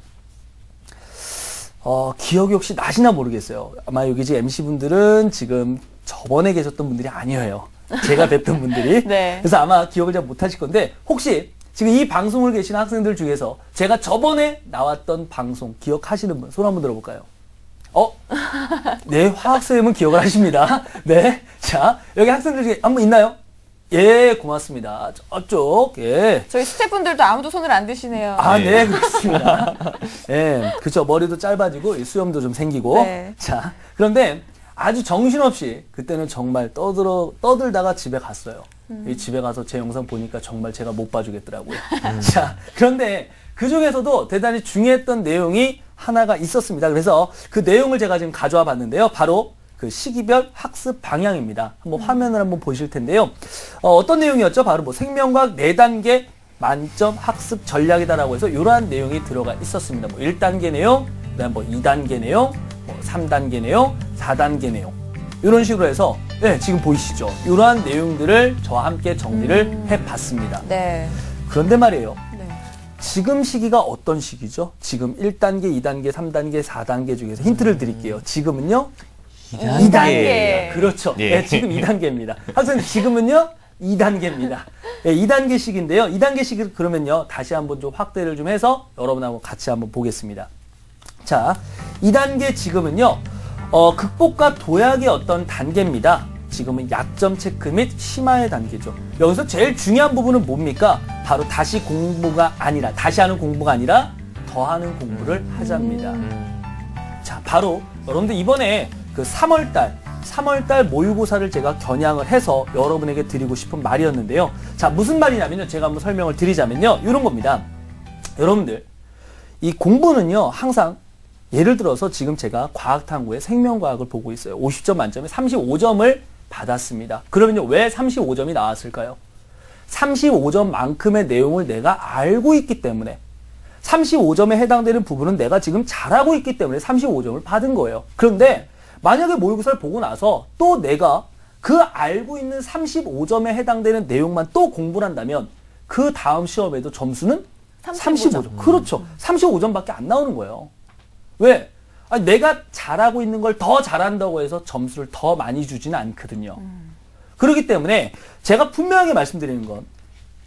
기억이 혹시 나시나 모르겠어요. 아마 여기 지금 MC분들은 지금 저번에 계셨던 분들이 아니에요. 제가 뵀던 분들이. 네. 그래서 아마 기억을 잘 못하실 건데 혹시 지금 이 방송을 계시는 학생들 중에서 제가 저번에 나왔던 방송 기억하시는 분 손 한번 들어볼까요? 네, 화학쌤은 기억을 하십니다. 네. 자, 여기 학생들 중에 한분 있나요? 예, 고맙습니다. 저쪽, 예. 저희 스태프분들도 아무도 손을 안 드시네요. 아, 네, 그렇습니다. 예, 그쵸. 머리도 짧아지고, 수염도 좀 생기고. 네. 자, 그런데 아주 정신없이 그때는 정말 떠들다가 집에 갔어요. 이 집에 가서 제 영상 보니까 정말 제가 못 봐주겠더라고요. 자, 그런데 그 중에서도 대단히 중요했던 내용이 하나가 있었습니다. 그래서 그 내용을 제가 지금 가져와 봤는데요. 바로 그 시기별 학습 방향입니다. 한번 화면을 한번 보실 텐데요. 어떤 내용이었죠? 바로 뭐 생명과학 4단계 만점 학습 전략이다라고 해서 이러한 내용이 들어가 있었습니다. 뭐 1단계 내용, 그다음 뭐 2단계 내용, 뭐 3단계 내용, 4단계 내용. 이런 식으로 해서 네, 지금 보이시죠? 이러한 내용들을 저와 함께 정리를 해봤습니다. 네. 그런데 말이에요. 네. 지금 시기가 어떤 시기죠? 지금 1단계, 2단계, 3단계, 4단계 중에서 힌트를 드릴게요. 지금은요? 2단계. 그렇죠. 예. 네, 지금 2단계입니다. 학생들 지금은요? 2단계입니다. 네, 2단계식인데요. 2단계식 그러면요. 다시 한번 좀 확대를 좀 해서 여러분하고 같이 한번 보겠습니다. 자, 2단계 지금은요. 극복과 도약의 어떤 단계입니다. 지금은 약점 체크 및 심화의 단계죠. 여기서 제일 중요한 부분은 뭡니까? 바로 다시 하는 공부가 아니라 더 하는 공부를 하자입니다. 자, 바로 여러분들 이번에 그 3월달 모의고사를 제가 겨냥을 해서 여러분에게 드리고 싶은 말이었는데요. 자, 무슨 말이냐면요. 제가 한번 설명을 드리자면요. 이런 겁니다. 여러분들, 이 공부는요, 항상 예를 들어서 지금 제가 과학탐구의 생명과학을 보고 있어요. 50점 만점에 35점을 받았습니다. 그러면요, 왜 35점이 나왔을까요? 35점만큼의 내용을 내가 알고 있기 때문에 35점에 해당되는 부분은 내가 지금 잘하고 있기 때문에 35점을 받은 거예요. 그런데 만약에 모의고사를 보고 나서 또 내가 그 알고 있는 35점에 해당되는 내용만 또 공부를 한다면 그 다음 시험에도 점수는 35점. 그렇죠. 35점밖에 안 나오는 거예요. 왜? 아니, 내가 잘하고 있는 걸 더 잘한다고 해서 점수를 더 많이 주지는 않거든요. 그렇기 때문에 제가 분명하게 말씀드리는 건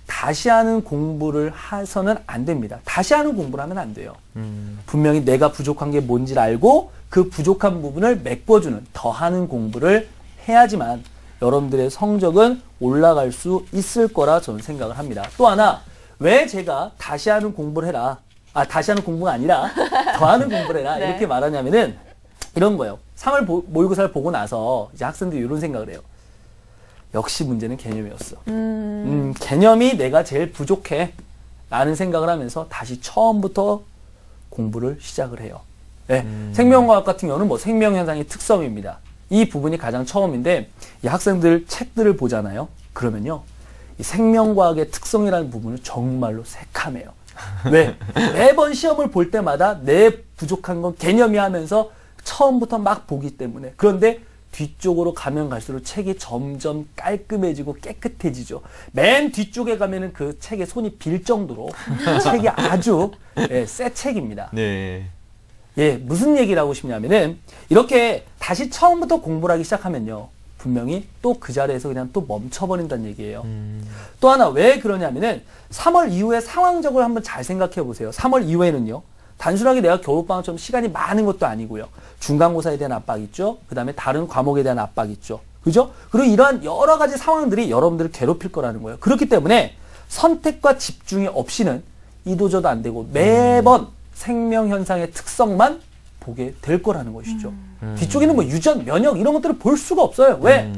다시 하는 공부를 해서는 안 됩니다. 다시 하는 공부를 하면 안 돼요. 분명히 내가 부족한 게 뭔지를 알고 그 부족한 부분을 메꿔주는 더 하는 공부를 해야지만 여러분들의 성적은 올라갈 수 있을 거라 저는 생각을 합니다. 또 하나, 왜 제가 다시 하는 공부를 해라. 다시 하는 공부가 아니라 더 하는 공부를 해라. 네. 이렇게 말하냐면은 이런 거예요. 3월 모의고사를 보고 나서 이제 학생들이 이런 생각을 해요. 역시 문제는 개념이었어. 개념이 내가 제일 부족해. 라는 생각을 하면서 다시 처음부터 공부를 시작을 해요. 네. 생명과학 같은 경우는 뭐 생명현상의 특성입니다. 이 부분이 가장 처음인데 이 학생들 책들을 보잖아요. 그러면요. 이 생명과학의 특성이라는 부분은 정말로 새카매요. 왜? 매번 시험을 볼 때마다 내 부족한 건 개념이 하면서 처음부터 막 보기 때문에. 그런데 뒤쪽으로 가면 갈수록 책이 점점 깔끔해지고 깨끗해지죠. 맨 뒤쪽에 가면은 그 책에 손이 빌 정도로 책이 아주 새 책입니다. 네. 예, 무슨 얘기를 하고 싶냐면은 이렇게 다시 처음부터 공부를 하기 시작하면요. 분명히 또 그 자리에서 그냥 또 멈춰버린다는 얘기예요. 또 하나 왜 그러냐면은 3월 이후에 상황적으로 한번 잘 생각해 보세요. 3월 이후에는요. 단순하게 내가 겨울방학처럼 시간이 많은 것도 아니고요. 중간고사에 대한 압박이 있죠. 그 다음에 다른 과목에 대한 압박이 있죠. 그죠? 그리고 이러한 여러 가지 상황들이 여러분들을 괴롭힐 거라는 거예요. 그렇기 때문에 선택과 집중이 없이는 이도저도 안 되고 매번 생명현상의 특성만 보게 될 거라는 것이죠. 뒤쪽에는 뭐 유전, 면역 이런 것들을 볼 수가 없어요. 왜?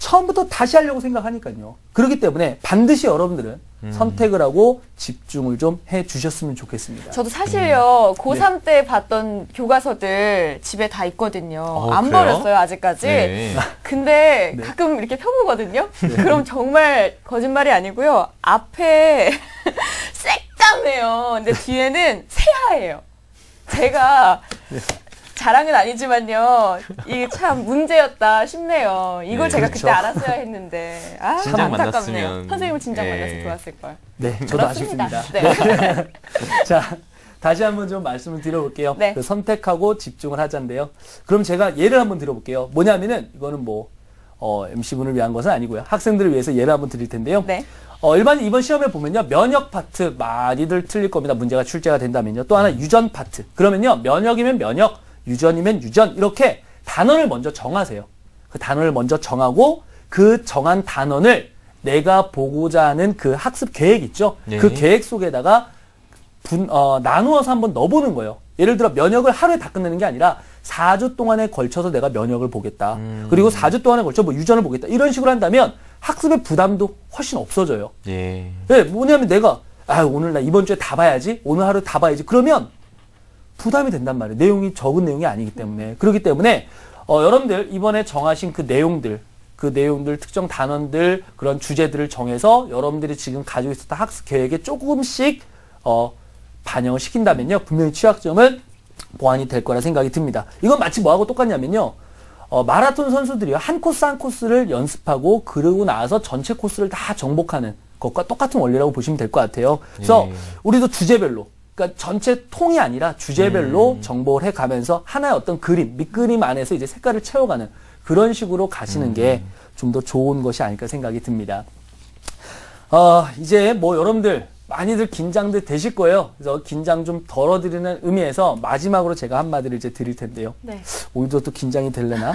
처음부터 다시 하려고 생각하니까요. 그렇기 때문에 반드시 여러분들은 선택을 하고 집중을 좀 해주셨으면 좋겠습니다. 저도 사실요, 고3 때 봤던 교과서들 집에 다 있거든요. 안 그래요? 버렸어요, 아직까지. 네. 근데 가끔 이렇게 펴보거든요. 그럼 정말 거짓말이 아니고요. 앞에 새까매요. 근데 뒤에는 새하예요. 제가 자랑은 아니지만요. 이게 참 문제였다 싶네요. 이걸 네, 제가 그렇죠. 그때 알았어야 했는데. 아, 진작 안타깝네요. 만났으면. 선생님을 진작 네. 만나서 좋았을걸. 네, 저도 그렇습니다. 아쉽습니다. 네. 자, 다시 한번 좀 말씀을 드려볼게요. 네. 그 선택하고 집중을 하자인데요. 그럼 제가 예를 한번 드려볼게요. 뭐냐면은 이거는 뭐 MC분을 위한 것은 아니고요. 학생들을 위해서 예를 한번 드릴 텐데요. 네. 일반 이번 시험에 보면요. 면역 파트 많이들 틀릴 겁니다. 문제가 출제가 된다면요. 또 하나 유전 파트. 그러면요. 면역이면 면역, 유전이면 유전 이렇게 단원을 먼저 정하세요. 그 단원을 먼저 정하고 그 정한 단원을 내가 보고자 하는 그 학습 계획 있죠. 네. 그 계획 속에다가 나누어서 한번 넣어보는 거예요. 예를 들어 면역을 하루에 다 끝내는 게 아니라 4주 동안에 걸쳐서 내가 면역을 보겠다. 그리고 4주 동안에 걸쳐 뭐 유전을 보겠다. 이런 식으로 한다면 학습의 부담도 훨씬 없어져요. 예. 네, 뭐냐면 내가 오늘 나 이번 주에 다 봐야지. 오늘 하루 다 봐야지. 그러면 부담이 된단 말이에요. 내용이 적은 내용이 아니기 때문에. 그렇기 때문에 여러분들 이번에 정하신 그 내용들 특정 단원들 그런 주제들을 정해서 여러분들이 지금 가지고 있었던 학습 계획에 조금씩 반영을 시킨다면요. 분명히 취약점은 보완이 될 거라 생각이 듭니다. 이건 마치 뭐하고 똑같냐면요. 마라톤 선수들이요. 한 코스 한 코스를 연습하고 그러고 나서 전체 코스를 다 정복하는 것과 똑같은 원리라고 보시면 될 것 같아요. 그래서 우리도 주제별로 그러니까 전체 통이 아니라 주제별로 정복을 해가면서 하나의 어떤 그림, 밑그림 안에서 이제 색깔을 채워가는 그런 식으로 가시는 게 좀 더 좋은 것이 아닐까 생각이 듭니다. 이제 뭐 여러분들 많이들 긴장들 되실 거예요. 그래서 긴장 좀 덜어드리는 의미에서 마지막으로 제가 한마디를 이제 드릴 텐데요. 네. 오늘도 또 긴장이 될래나?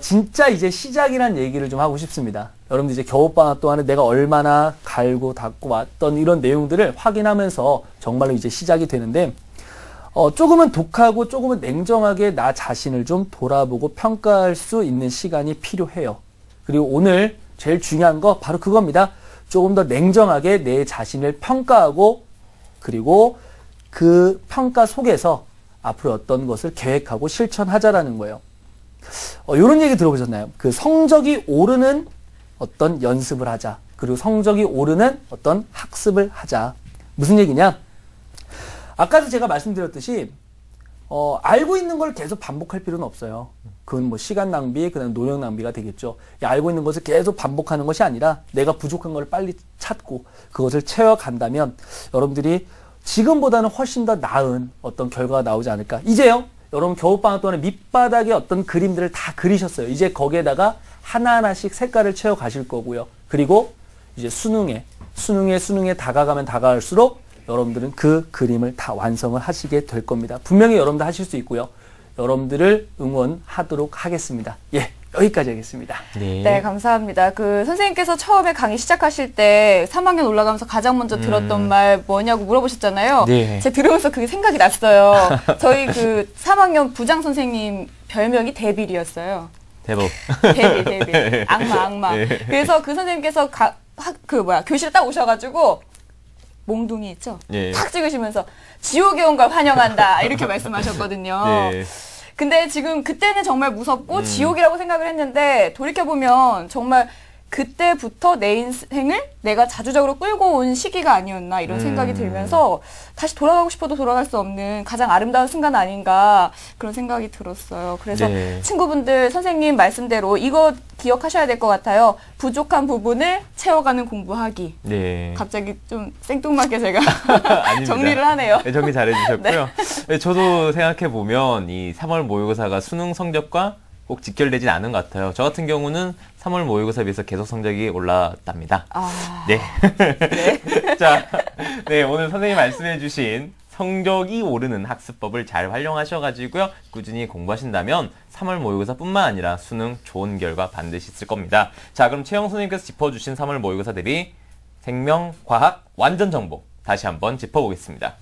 진짜 이제 시작이란 얘기를 좀 하고 싶습니다. 여러분들 이제 겨울방학 동안에 내가 얼마나 갈고 닦고 왔던 이런 내용들을 확인하면서 정말로 이제 시작이 되는데, 조금은 독하고 조금은 냉정하게 나 자신을 좀 돌아보고 평가할 수 있는 시간이 필요해요. 그리고 오늘 제일 중요한 거 바로 그겁니다. 조금 더 냉정하게 내 자신을 평가하고 그리고 그 평가 속에서 앞으로 어떤 것을 계획하고 실천하자라는 거예요. 이런 얘기 들어보셨나요? 그 성적이 오르는 어떤 연습을 하자. 그리고 성적이 오르는 어떤 학습을 하자. 무슨 얘기냐? 아까도 제가 말씀드렸듯이 알고 있는 걸 계속 반복할 필요는 없어요. 그건 뭐 시간 낭비, 그다음 노력 낭비가 되겠죠. 알고 있는 것을 계속 반복하는 것이 아니라 내가 부족한 걸 빨리 찾고 그것을 채워간다면 여러분들이 지금보다는 훨씬 더 나은 어떤 결과가 나오지 않을까. 이제요, 여러분 겨울방학 동안에 밑바닥에 어떤 그림들을 다 그리셨어요. 이제 거기에다가 하나하나씩 색깔을 채워 가실 거고요. 그리고 이제 수능에 다가가면 다가갈수록 여러분들은 그 그림을 다 완성을 하시게 될 겁니다. 분명히 여러분들 하실 수 있고요. 여러분들을 응원하도록 하겠습니다. 예, 여기까지 하겠습니다. 네, 감사합니다. 그 선생님께서 처음에 강의 시작하실 때 3학년 올라가면서 가장 먼저 들었던 말 뭐냐고 물어보셨잖아요. 네. 제가 들으면서 그게 생각이 났어요. 저희 그 3학년 부장 선생님 별명이 데빌이었어요. 대박. 데빌. 악마. 네. 그래서 그 선생님께서 교실에 딱 오셔가지고 몽둥이 있죠? 예. 탁 찍으시면서 지옥에 온 걸 환영한다 이렇게 말씀하셨거든요. 네. 근데 지금 그때는 정말 무섭고 지옥이라고 생각을 했는데 돌이켜보면 정말 그때부터 내 인생을 내가 자주적으로 끌고 온 시기가 아니었나 이런 생각이 들면서 다시 돌아가고 싶어도 돌아갈 수 없는 가장 아름다운 순간 아닌가 그런 생각이 들었어요. 그래서 네. 친구분들 선생님 말씀대로 이거 기억하셔야 될 것 같아요. 부족한 부분을 채워가는 공부하기. 네. 갑자기 좀 생뚱맞게 제가 아닙니다. 정리를 하네요. 네, 정리 잘해주셨고요. 네, 저도 생각해보면 이 3월 모의고사가 수능 성적과 꼭 직결되진 않은 것 같아요. 저 같은 경우는 3월 모의고사에 비해서 계속 성적이 올랐답니다. 네. 자, 네, 오늘 선생님 말씀해주신 성적이 오르는 학습법을 잘 활용하셔가지고요. 꾸준히 공부하신다면 3월 모의고사 뿐만 아니라 수능 좋은 결과 반드시 있을 겁니다. 자, 그럼 최영 선생님께서 짚어주신 3월 모의고사 대비 생명, 과학, 완전 정보 다시 한번 짚어보겠습니다.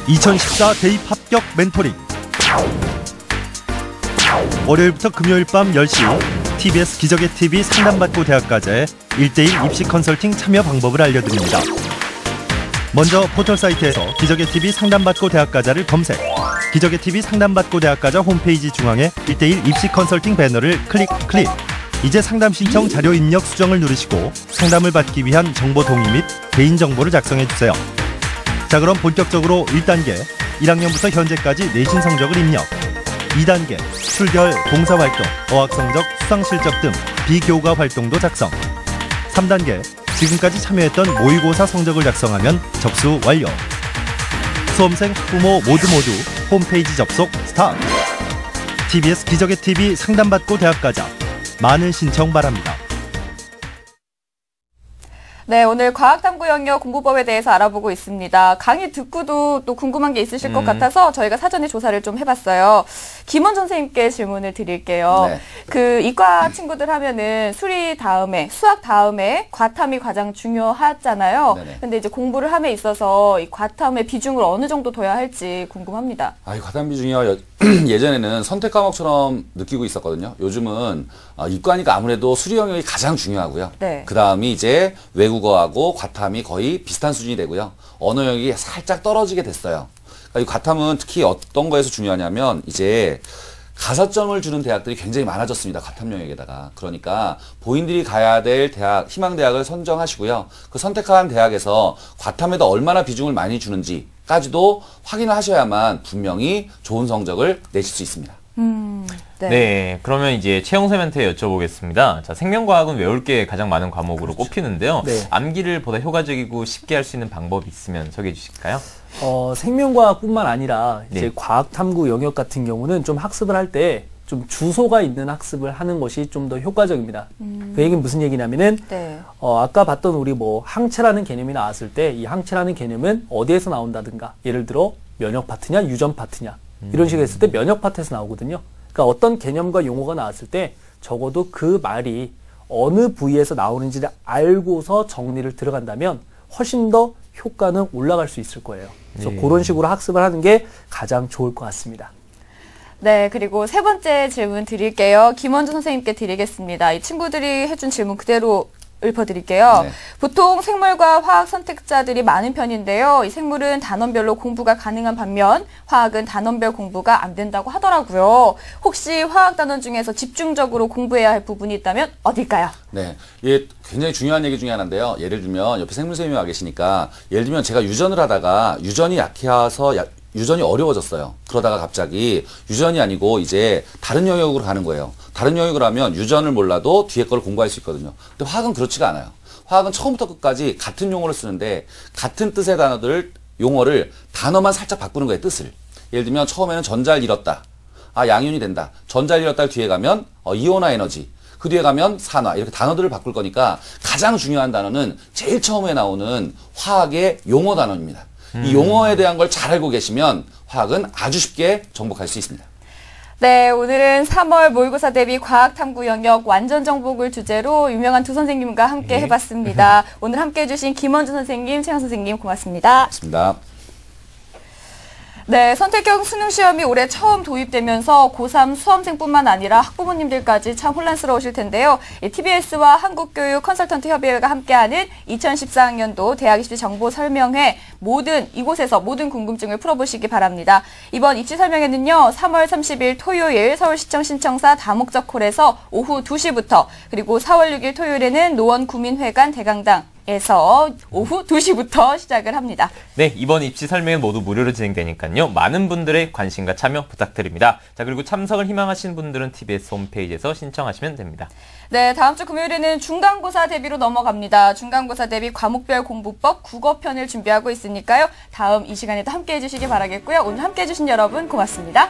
2014 대입 합격 멘토링. 월요일부터 금요일 밤 10시 TBS 기적의 TV 상담받고 대학가자의 1대1 입시 컨설팅 참여 방법을 알려드립니다. 먼저 포털사이트에서 기적의 TV 상담받고 대학가자를 검색. 기적의 TV 상담받고 대학가자 홈페이지 중앙에 1대1 입시 컨설팅 배너를 클릭. 이제 상담 신청 자료 입력 수정을 누르시고 상담을 받기 위한 정보 동의 및 개인정보를 작성해주세요. 자, 그럼 본격적으로 1단계 1학년부터 현재까지 내신 성적을 입력. 2단계 출결, 봉사활동, 어학성적, 수상실적 등 비교과 활동도 작성. 3단계 지금까지 참여했던 모의고사 성적을 작성하면 접수 완료. 수험생, 학부모 모두 홈페이지 접속 스타트. TBS 기적의 TV 상담받고 대학가자. 많은 신청 바랍니다. 네, 오늘 과학탐구 영역 공부법에 대해서 알아보고 있습니다. 강의 듣고도 또 궁금한 게 있으실 것 같아서 저희가 사전에 조사를 좀 해봤어요. 김원 선생님께 질문을 드릴게요. 네. 그 이과 친구들 하면은 수리 다음에, 수학 다음에 과탐이 가장 중요하잖아요. 네네. 근데 이제 공부를 함에 있어서 이 과탐의 비중을 어느 정도 둬야 할지 궁금합니다. 이 과탐 비중이요. 예전에는 선택 과목처럼 느끼고 있었거든요. 요즘은 이과니까 아무래도 수리 영역이 가장 중요하고요. 네. 그 다음이 이제 외국어하고 과탐이 거의 비슷한 수준이 되고요. 언어 영역이 살짝 떨어지게 됐어요. 그러니까 이 과탐은 특히 어떤 거에서 중요하냐면 이제 가산점을 주는 대학들이 굉장히 많아졌습니다. 과탐 영역에다가. 그러니까 본인들이 가야 될 대학, 희망대학을 선정하시고요. 그 선택한 대학에서 과탐에다 얼마나 비중을 많이 주는지까지도 확인을 하셔야만 분명히 좋은 성적을 내실 수 있습니다. 네, 그러면 이제 최영 쌤한테 여쭤보겠습니다. 자, 생명과학은 외울 게 가장 많은 과목으로 꼽히는데요. 네. 암기를 보다 효과적이고 쉽게 할 수 있는 방법이 있으면 소개해 주실까요? 생명과학뿐만 아니라 이제 네. 과학탐구 영역 같은 경우는 좀 학습을 할 때 좀 주소가 있는 학습을 하는 것이 좀 더 효과적입니다. 그 얘기는 무슨 얘기냐면은 네. 아까 봤던 우리 뭐 항체라는 개념이 나왔을 때 이 항체라는 개념은 어디에서 나온다든가 예를 들어 면역 파트냐 유전 파트냐 이런 식으로 했을 때 면역 파트에서 나오거든요. 그러니까 어떤 개념과 용어가 나왔을 때 적어도 그 말이 어느 부위에서 나오는지를 알고서 정리를 들어간다면 훨씬 더 효과는 올라갈 수 있을 거예요. 그래서 그런 식으로 학습을 하는 게 가장 좋을 것 같습니다. 네, 그리고 세 번째 질문 드릴게요. 김원주 선생님께 드리겠습니다. 이 친구들이 해준 질문 그대로 읊어드릴게요. 네. 보통 생물과 화학 선택자들이 많은 편인데요. 이 생물은 단원별로 공부가 가능한 반면 화학은 단원별 공부가 안 된다고 하더라고요. 혹시 화학 단원 중에서 집중적으로 공부해야 할 부분이 있다면 어딜까요? 네. 이게 굉장히 중요한 얘기 중에 하나인데요. 예를 들면 옆에 생물쌤이 와 계시니까 예를 들면 제가 유전을 하다가 유전이 약해서 유전이 어려워졌어요. 그러다가 갑자기 유전이 아니고 이제 다른 영역으로 가는 거예요. 다른 영역으로 하면 유전을 몰라도 뒤에 거를 공부할 수 있거든요. 근데 화학은 그렇지가 않아요. 화학은 처음부터 끝까지 같은 용어를 쓰는데 같은 뜻의 용어를 단어만 살짝 바꾸는 거예요. 뜻을. 예를 들면 처음에는 전자를 잃었다. 양이온이 된다. 전자를 잃었다 뒤에 가면 이온화 에너지. 그 뒤에 가면 산화. 이렇게 단어들을 바꿀 거니까 가장 중요한 단어는 제일 처음에 나오는 화학의 용어 단어입니다. 이 용어에 대한 걸 잘 알고 계시면 화학은 아주 쉽게 정복할 수 있습니다. 네, 오늘은 3월 모의고사 대비 과학탐구 영역 완전 정복을 주제로 유명한 두 선생님과 함께 해봤습니다. 오늘 함께 해주신 김원주 선생님, 최영 선생님 고맙습니다. 고맙습니다. 네, 선택형 수능 시험이 올해 처음 도입되면서 고3 수험생뿐만 아니라 학부모님들까지 참 혼란스러우실 텐데요. TBS와 한국교육 컨설턴트 협의회가 함께하는 2014학년도 대학 입시 정보 설명회 이곳에서 모든 궁금증을 풀어보시기 바랍니다. 이번 입시 설명회는요, 3월 30일 토요일 서울시청 신청사 다목적홀에서 오후 2시부터 그리고 4월 6일 토요일에는 노원구민회관 대강당에서 오후 2시부터 시작을 합니다. 네, 이번 입시 설명은 모두 무료로 진행되니까요. 많은 분들의 관심과 참여 부탁드립니다. 자, 그리고 참석을 희망하시는 분들은 TBS 홈페이지에서 신청하시면 됩니다. 네, 다음 주 금요일에는 중간고사 대비로 넘어갑니다. 중간고사 대비 과목별 공부법 국어편을 준비하고 있으니까요. 다음 이 시간에도 함께해 주시기 바라겠고요. 오늘 함께해 주신 여러분 고맙습니다.